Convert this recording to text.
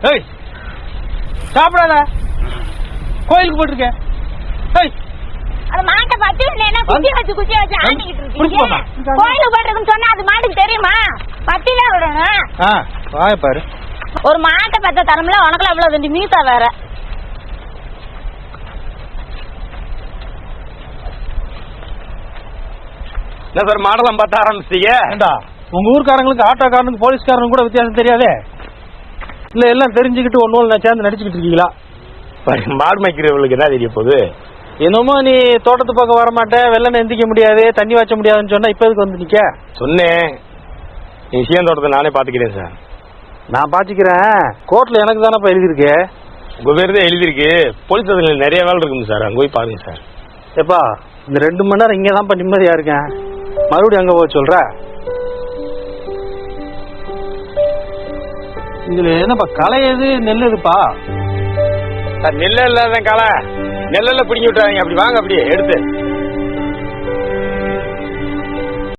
ஏய் சாப்பிடாத, கோயிலுக்கு போட்டிருக்கேன். அது மாட்டை பத்தி குச்சி வச்சு ஆட்டிக்கிட்டு இருக்கீங்க. கோயிலுக்கு போட்டிருக்குன்னு சொன்னா அது மாட்டுக்கு தெரியுமா? பத்திதான் விடணும். வாய பாரு. ஒரு மாட்டை பத்த தரம்ல உனக்குள்ள அவ்வளவு 2 மீசா வேற. என்ன சார் மாடலாம் பார்த்த ஆரம்பிச்சிட்டீங்க? ஏண்டா உங்க ஊர்க்காரங்களுக்கு ஆட்டோக்காரனுக்கு போலீஸ்காரனுக்கு கூட வித்தியாசம் தெரியாதே? இல்ல எல்லாம் தெரிஞ்சுக்கிட்டு ஒன்னு நான் சேர்ந்து நடிச்சுக்கிட்டு இருக்கீங்களா? மாடு மேய்க்கிறவங்களுக்கு என்ன தெரிய போகுது? என்னமோ நீ தோட்டத்து பக்கம் வர மாட்டேன், வெள்ளம் எந்திக்க முடியாது, தண்ணி வாய்ச்ச முடியாதுன்னு சொன்னா இப்ப எதுக்கு வந்து நிக்க? சொன்னேன், நீ விஷயம் தோட்டத்தை நானே பாத்துக்கிறேன் சார். நான் பாத்துக்கிறேன். கோர்ட்ல எனக்கு தானப்பா எழுதிருக்கு. உங்க பேர் தான் எழுதிருக்கு. போலீஸ் ஸ்டேஷன்ல நிறைய வேலை இருக்குங்க சார், அங்க போய் பாருங்க சார். எப்பா இந்த 2 மணி நேரம் இங்கதான்ப்பா நிம்மதியா இருக்கேன், மறுபடியும் அங்க போய் சொல்ற? இதுல என்னப்பா களை எது நெல் எதுப்பா? சார் நெல்ல இல்லாத களை, நெல்ல பிடிங்கி விட்டுறாங்க. அப்படி வாங்க, அப்படியே எடுத்து